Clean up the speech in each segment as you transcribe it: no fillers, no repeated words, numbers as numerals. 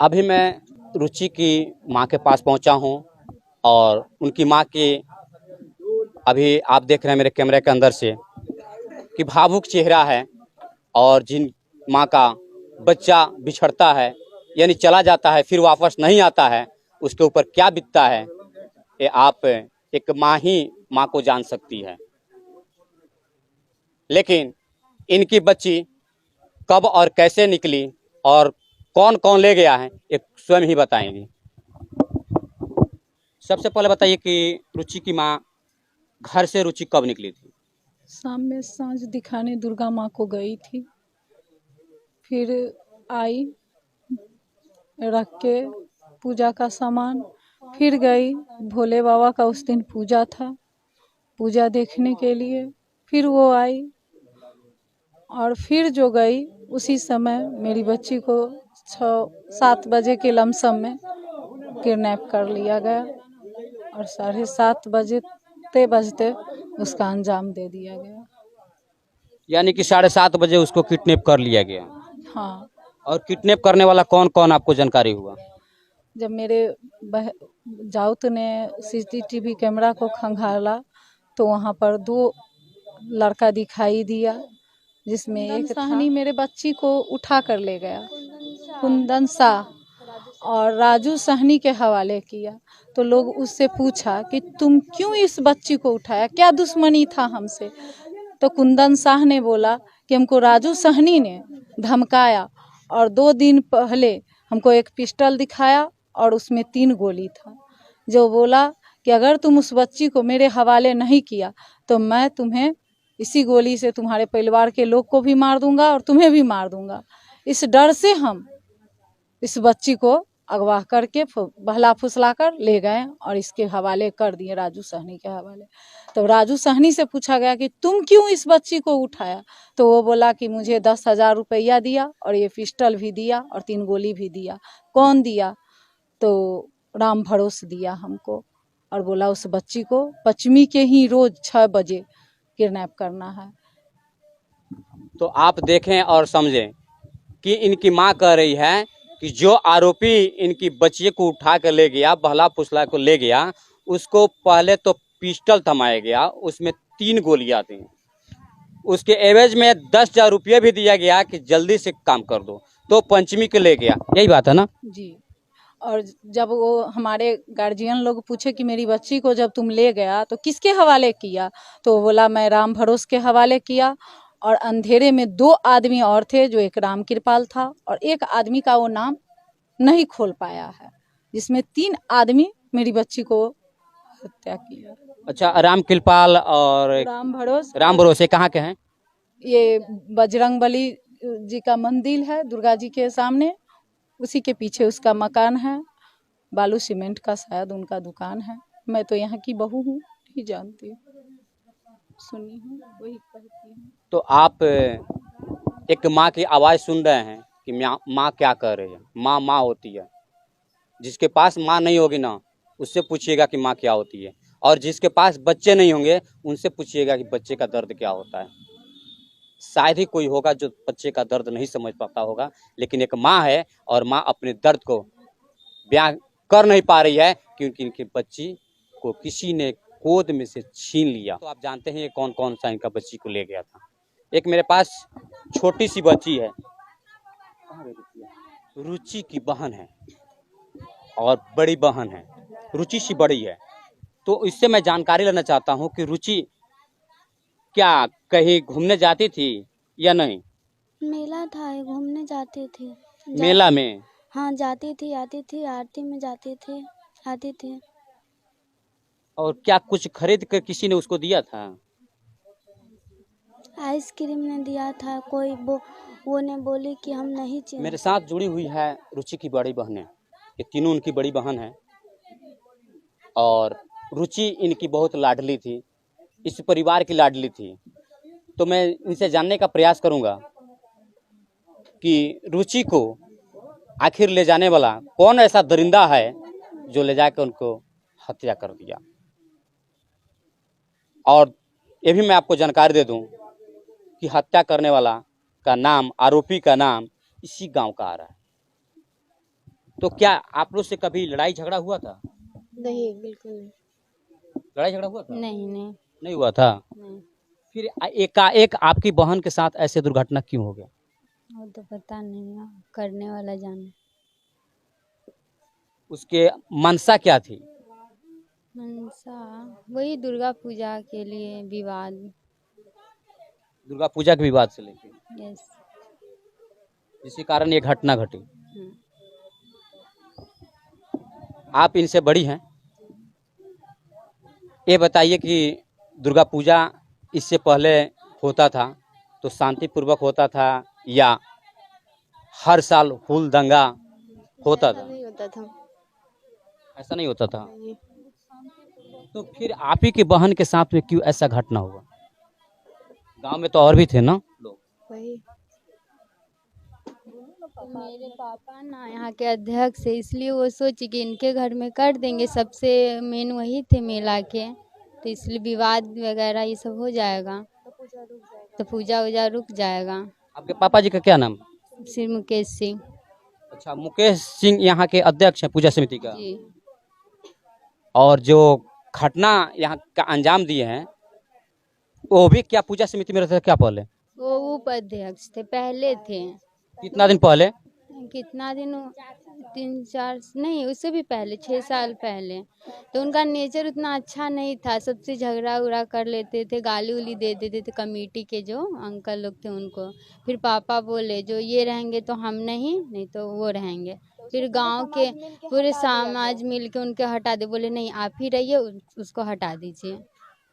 अभी मैं रुचि की माँ के पास पहुँचा हूँ और उनकी माँ की अभी आप देख रहे हैं मेरे कैमरे के अंदर से कि भावुक चेहरा है। और जिन माँ का बच्चा बिछड़ता है यानी चला जाता है फिर वापस नहीं आता है, उसके ऊपर क्या बीतता है ये आप एक माँ ही माँ को जान सकती है। लेकिन इनकी बच्ची कब और कैसे निकली और कौन कौन ले गया है ये स्वयं ही बताएंगी। सबसे पहले बताइए कि रुचि की माँ घर से रुचि कब निकली थी? शाम में सांझ दिखाने दुर्गा माँ को गई थी, फिर आई रख के पूजा का सामान, फिर गई भोले बाबा का उस दिन पूजा था, पूजा देखने के लिए फिर वो आई और फिर जो गई उसी समय मेरी बच्ची को 6-7 बजे के लमसम में किडनैप कर लिया गया और 7:30 बजते उसका अंजाम दे दिया गया। यानी कि 7:30 बजे उसको किडनैप कर लिया गया। हाँ। और किडनैप करने वाला कौन कौन आपको जानकारी हुआ? जब मेरे जाऊत ने सीसीटीवी कैमरा को खंगाला तो वहाँ पर 2 लड़का दिखाई दिया, जिसमें एक साहनी मेरे बच्ची को उठा कर ले गया, कुंदन शाह, और राजू सहनी के हवाले किया। तो लोग उससे पूछा कि तुम क्यों इस बच्ची को उठाया, क्या दुश्मनी था हमसे? तो कुंदन शाह ने बोला कि हमको राजू सहनी ने धमकाया और 2 दिन पहले हमको एक पिस्टल दिखाया और उसमें 3 गोली था, जो बोला कि अगर तुम उस बच्ची को मेरे हवाले नहीं किया तो मैं तुम्हें इसी गोली से तुम्हारे परिवार के लोग को भी मार दूंगा और तुम्हें भी मार दूंगा। इस डर से हम इस बच्ची को अगवा करके बहला फुसला कर ले गए और इसके हवाले कर दिए, राजू सहनी के हवाले। तो राजू सहनी से पूछा गया कि तुम क्यों इस बच्ची को उठाया? तो वो बोला कि मुझे 10,000 रुपया दिया और ये पिस्टल भी दिया और 3 गोली भी दिया। कौन दिया? तो राम भरोस दिया हमको और बोला उस बच्ची को पश्चिमी के ही रोज 6 बजे किडनैप करना है। तो आप देखें और समझें कि इनकी माँ कह रही है कि जो आरोपी इनकी बच्ची को उठा कर ले गया, बहला फुसला को ले गया, उसको पहले तो पिस्टल थमाया गया, उसमें 3 गोलियां थी। उसके एवज में 10,000 रुपये भी दिया गया कि जल्दी से काम कर दो, तो पंचमी को ले गया। यही बात है ना जी। और जब वो हमारे गार्जियन लोग पूछे कि मेरी बच्ची को जब तुम ले गया तो किसके हवाले किया? तो बोला मैं राम भरोस के हवाले किया। और अंधेरे में 2 आदमी और थे, जो एक राम कृपाल था और एक आदमी का वो नाम नहीं खोल पाया है, जिसमें 3 आदमी मेरी बच्ची को हत्या किया। अच्छा, राम कृपाल और राम भरोसे कहाँ के हैं? ये बजरंगबली जी का मंदिर है दुर्गा जी के सामने, उसी के पीछे उसका मकान है। बालू सीमेंट का शायद उनका दुकान है। मैं तो यहाँ की बहू हूँ, नहीं जानती हूँ, सुनी हूँ, वही कहती हूँ। तो आप एक माँ की आवाज़ सुन रहे हैं कि माँ क्या कह रही है। माँ माँ होती है। जिसके पास माँ नहीं होगी ना, उससे पूछिएगा कि माँ क्या होती है, और जिसके पास बच्चे नहीं होंगे उनसे पूछिएगा कि बच्चे का दर्द क्या होता है। शायद ही कोई होगा जो बच्चे का दर्द नहीं समझ पाता होगा, लेकिन एक माँ है और माँ अपने दर्द को बयां कर नहीं पा रही है क्योंकि इनकी बच्ची को किसी ने गोद में से छीन लिया। तो आप जानते हैं ये कौन कौन सा इनका बच्ची को ले गया था। एक मेरे पास छोटी सी बच्ची है, रुचि की बहन है और बड़ी बहन है, रुचि सी बड़ी है। तो इससे मैं जानकारी लेना चाहता हूँ कि रुचि क्या कहीं घूमने जाती थी या नहीं? मेला था, घूमने जाते थे। मेला में? हाँ, जाती थी, आती थी, आरती में जाते थे, आते थे। और क्या कुछ खरीद कर किसी ने उसको दिया था? आइसक्रीम ने दिया था, कोई वो ने बोली कि हम नहीं चाहिए। मेरे साथ जुड़ी हुई है रुचि की बड़ी बहनें, ये तीनों उनकी बड़ी बहन है और रुचि इनकी बहुत लाडली थी, इस परिवार की लाडली थी। तो मैं इनसे जानने का प्रयास करूंगा कि रुचि को आखिर ले जाने वाला कौन ऐसा दरिंदा है जो ले जाकर उनको हत्या कर दिया। और ये भी मैं आपको जानकारी दे दूं कि हत्या करने वाला का नाम, आरोपी का नाम इसी गांव का आ रहा है। तो क्या आप लोग से कभी लड़ाई झगड़ा हुआ था? नहीं, बिल्कुल नहीं। लड़ाई झगड़ा हुआ था? नहीं नहीं नहीं हुआ था। नहीं। फिर एकाएक आपकी बहन के साथ ऐसे दुर्घटना क्यों हो गया? वो तो पता नहीं है, करने वाला जाने। उसके मंशा क्या थी? मनसा वही दुर्गा पूजा के लिए विवाद। दुर्गा पूजा के विवाद से लेके यस। जिसके कारण ये घटना घटी। हम्म। आप इनसे बड़ी हैं, ये बताइए कि दुर्गा पूजा इससे पहले होता था तो शांतिपूर्वक होता था या हर साल हुल दंगा होता था? नहीं होता था। ऐसा नहीं होता था। नहीं। तो फिर आप ही के बहन के साथ में क्यों ऐसा घटना हुआ? गांव में तो और भी थे ना लोग। वही मेरे पापा ना यहाँ के अध्यक्ष है, इसलिए वो सोचे कि इनके घर में कर देंगे, सबसे मेन वही थे मेला के, तो इसलिए विवाद वगैरह ये सब हो जाएगा तो पूजा वूजा रुक जाएगा। आपके पापा जी का क्या नाम? श्री मुकेश सिंह अच्छा, मुकेश सिंह यहाँ के अध्यक्ष हैं पूजा समिति का। जी। और जो घटना यहाँ का अंजाम दिए हैं वो भी क्या पूजा समिति में रहते थे क्या पहले? वो उपाध्यक्ष थे, पहले थे। कितना दिन पहले? कितना दिन 3-4 नहीं, उससे भी पहले 6 साल पहले। तो उनका नेचर उतना अच्छा नहीं था, सबसे झगड़ा उगड़ा कर लेते थे, गाली उली दे देते थे कमेटी के जो अंकल लोग थे उनको। फिर पापा बोले जो ये रहेंगे तो हम नहीं तो वो रहेंगे। फिर गांव के पूरे समाज मिल के उनके हटा दे, बोले नहीं आप ही रहिए, उसको हटा दीजिए।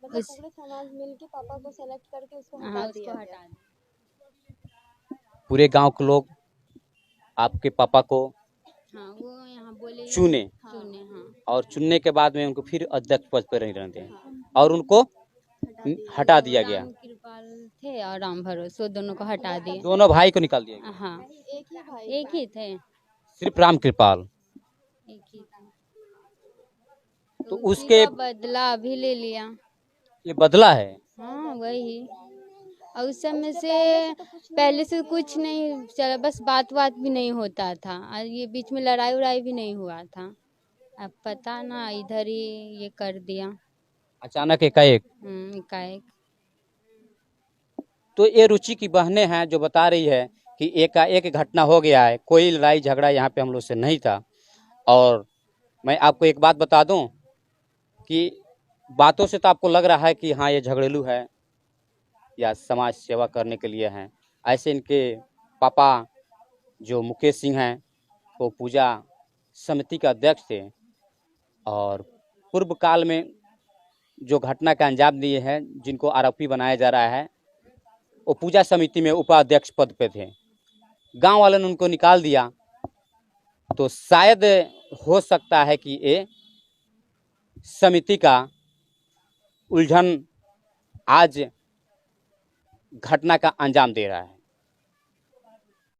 पूरे समाज मिल के पापा को सेलेक्ट करके उसको हाँ, हटा उसको दिया हटा गया। दिया। पूरे गांव के लोग आपके पापा को हाँ, वो यहाँ बोले चुने चुने। हाँ, और चुनने के बाद में उनको फिर अध्यक्ष पद पर नहीं रहते हैं और उनको हटा दिया गया। राम कृपाल थे और राम भरोसे, वो दोनों को हटा दिए। दोनों भाई को निकाल दिया गया। हाँ, एक ही भाई एक ही थे, सिर्फ राम कृपाल। एक ही थे। तो उसी उसके का बदला अभी ले लिया। ये बदला है। हाँ वही। और उस समय से पहले से कुछ नहीं चला, बस बात भी नहीं होता था, और ये बीच में लड़ाई उड़ाई भी नहीं हुआ था। अब पता ना इधर ही ये कर दिया अचानक एकाएक। एकाएक। तो ये रुचि की बहनें हैं जो बता रही है कि एकाएक घटना हो गया है, कोई लड़ाई झगड़ा यहाँ पे हम लोग से नहीं था। और मैं आपको एक बात बता दूं कि बातों से तो आपको लग रहा है कि हाँ ये झगड़ेलू है या समाज सेवा करने के लिए हैं। ऐसे इनके पापा जो मुकेश सिंह हैं वो पूजा समिति के अध्यक्ष थे और पूर्व काल में जो घटना का अंजाम दिए हैं, जिनको आरोपी बनाया जा रहा है, वो पूजा समिति में उपाध्यक्ष पद पे थे। गांव वालों ने उनको निकाल दिया। तो शायद हो सकता है कि ये समिति का उलझन आज घटना का अंजाम दे रहा है।